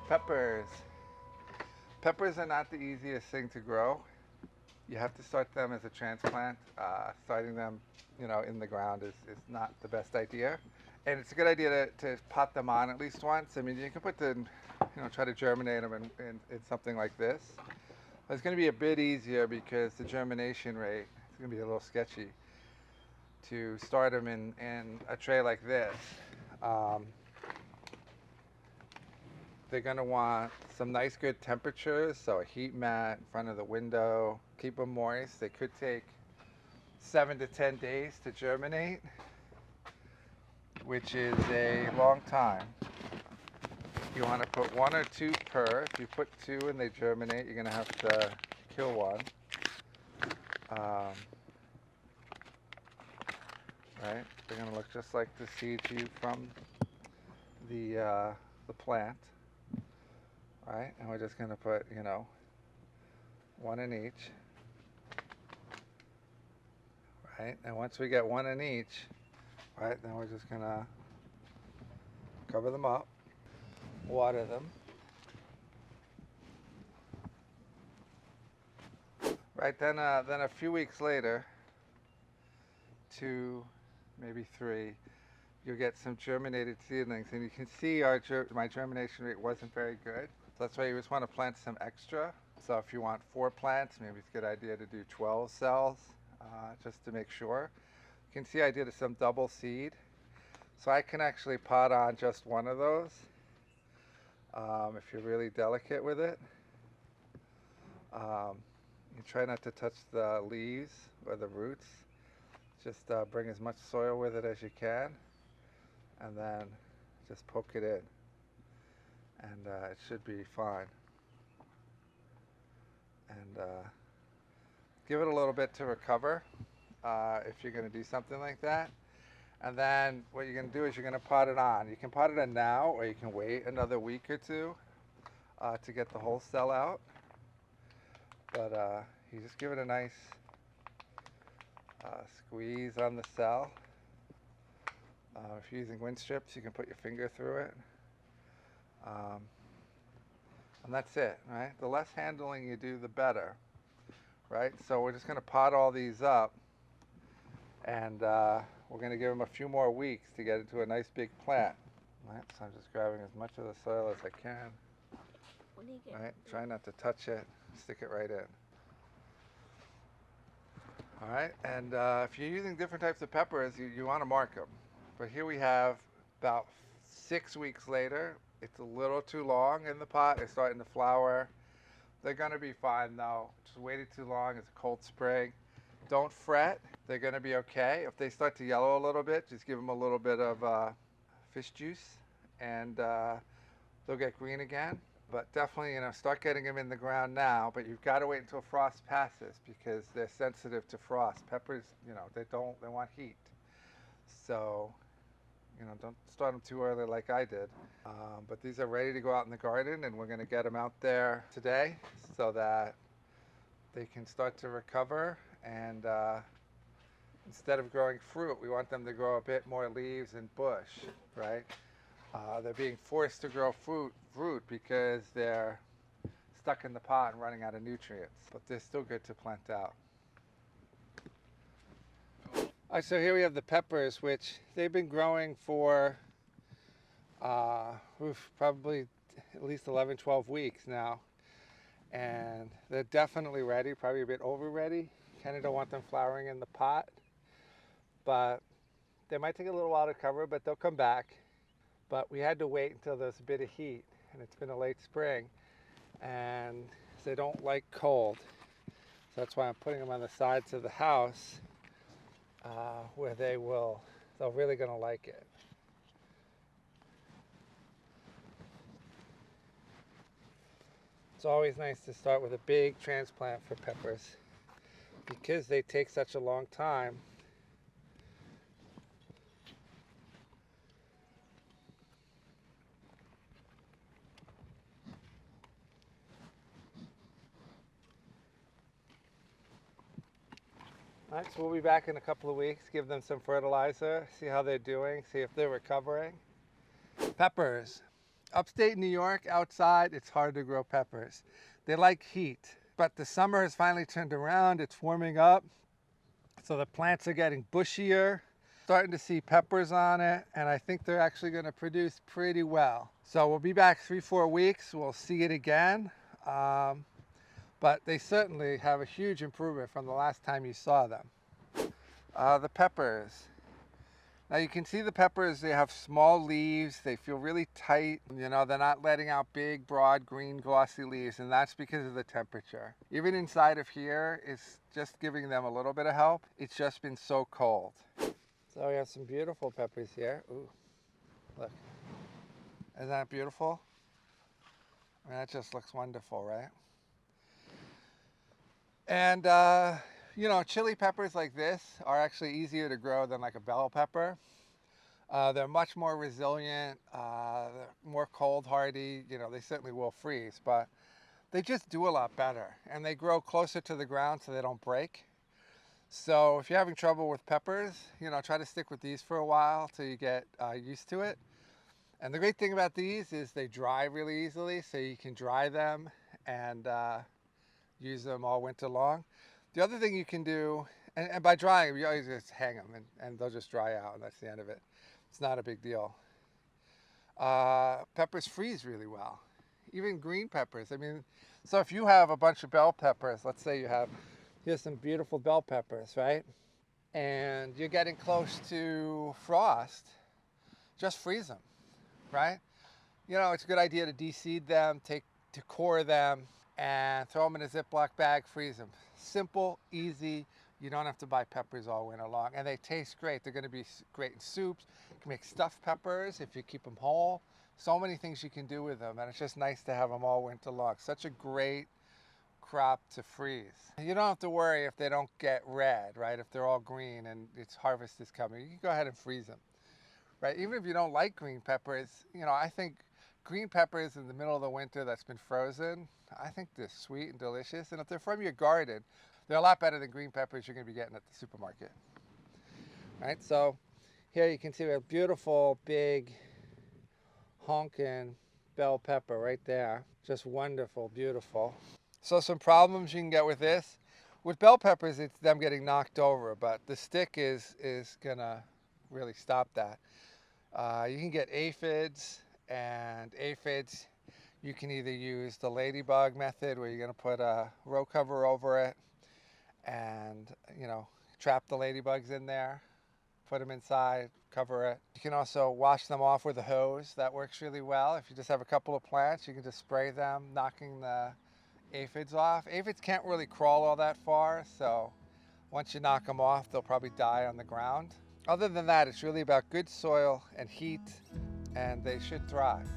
Peppers. Peppers are not the easiest thing to grow. You have to start them as a transplant. Starting them, in the ground is not the best idea. And it's a good idea to pot them on at least once. I mean, you can put try to germinate them in something like this. It's going to be a bit easier because the germination rate is going to be a little sketchy to start them in a tray like this. Um, they're going to want some nice good temperatures, so a heat mat in front of the window. Keep them moist. They could take 7 to 10 days to germinate, which is a long time. You want to put 1 or 2 per. If you put 2 and they germinate, you're going to have to kill one. Right? They're going to look just like the seeds you from the plant. Right? And we're just going to put, 1 in each. Right? And once we get 1 in each, right, then we're just going to cover them up, water them. Right, then a few weeks later, 2, maybe 3, you'll get some germinated seedlings, and you can see my germination rate wasn't very good. So that's why you just want to plant some extra. So if you want 4 plants, maybe it's a good idea to do 12 cells, just to make sure. You can see I did some double seed. So I can actually pot on just 1 of those if you're really delicate with it. You try not to touch the leaves or the roots. Just bring as much soil with it as you can, and then just poke it in, and it should be fine. And give it a little bit to recover if you're going to do something like that. And then what you're going to do is you're going to pot it on. You can pot it on now, or you can wait another week or 2 to get the whole cell out. But you just give it a nice squeeze on the cell. If you're using wind strips, you can put your finger through it. And that's it, right? The less handling you do, the better, right? So we're just going to pot all these up, and we're going to give them a few more weeks to get into a nice big plant. Right? So I'm just grabbing as much of the soil as I can. Right? Try not to touch it. Stick it right in. All right, and if you're using different types of peppers, you want to mark them. But here we have about 6 weeks later. It's a little too long in the pot. It's starting to flower. They're going to be fine, though. Just waited too long. It's a cold spring. Don't fret. They're going to be okay. If they start to yellow a little bit, just give them a little bit of fish juice, and they'll get green again. But definitely, start getting them in the ground now. But you've got to wait until frost passes because they're sensitive to frost. Peppers, they want heat. So, don't start them too early like I did. But these are ready to go out in the garden, and we're going to get them out there today so that they can start to recover. And instead of growing fruit, we want them to grow a bit more leaves and bush, right? They're being forced to grow fruit because they're stuck in the pot and running out of nutrients. But they're still good to plant out. All right, so here we have the peppers, which they've been growing for probably at least 11, 12 weeks now. And they're definitely ready, probably a bit over ready. Kind of don't want them flowering in the pot. But they might take a little while to cover, but they'll come back. But we had to wait until there's a bit of heat, and it's been a late spring, and they don't like cold. So that's why I'm putting them on the sides of the house where they're really going to like it. It's always nice to start with a big transplant for peppers because they take such a long time. All right, so we'll be back in a couple of weeks, give them some fertilizer, see how they're doing, see if they're recovering. Peppers. Upstate New York, outside, it's hard to grow peppers. They like heat, but the summer has finally turned around. It's warming up, so the plants are getting bushier. Starting to see peppers on it, and I think they're actually going to produce pretty well. So we'll be back 3-4 weeks. We'll see it again. But they certainly have a huge improvement from the last time you saw them. The peppers. Now you can see the peppers, they have small leaves, they feel really tight, you know, they're not letting out big, broad, green, glossy leaves, and that's because of the temperature. Even inside of here, it's just giving them a little bit of help. It's just been so cold. So we have some beautiful peppers here. Ooh, look. Isn't that beautiful? I mean, that just looks wonderful, right? And, you know, chili peppers like this are actually easier to grow than like a bell pepper. They're much more resilient, they're more cold hardy. You know, they certainly will freeze, but they just do a lot better. And they grow closer to the ground so they don't break. So if you're having trouble with peppers, you know, try to stick with these for a while till you get used to it. And the great thing about these is they dry really easily, so you can dry them and use them all winter long. The other thing you can do, and by drying, you always just hang them and they'll just dry out, and that's the end of it. It's not a big deal. Peppers freeze really well, even green peppers. I mean, so if you have a bunch of bell peppers, let's say you have, here's some beautiful bell peppers, right? And you're getting close to frost, just freeze them, right? You know, it's a good idea to de-seed them, to core them, and throw them in a Ziploc bag, freeze them. Simple, easy. You don't have to buy peppers all winter long. And they taste great. They're going to be great in soups. You can make stuffed peppers if you keep them whole. So many things you can do with them. And it's just nice to have them all winter long. Such a great crop to freeze. You don't have to worry if they don't get red, right? If they're all green and its harvest is coming. You can go ahead and freeze them, right? Even if you don't like green peppers, you know, I think green peppers in the middle of the winter that's been frozen, I think they're sweet and delicious. And if they're from your garden, they're a lot better than green peppers you're going to be getting at the supermarket. All right, so here you can see a beautiful, big, honking bell pepper right there. Just wonderful, beautiful. So some problems you can get with this. With bell peppers, it's them getting knocked over, but the stick is going to really stop that. You can get aphids, and aphids, you can either use the ladybug method where you're going to put a row cover over it and, you know, trap the ladybugs in there, put them inside, cover it. You can also wash them off with a hose. That works really well. If you just have a couple of plants, you can just spray them, knocking the aphids off. Aphids can't really crawl all that far, so once you knock them off, they'll probably die on the ground. Other than that, it's really about good soil and heat, and they should thrive.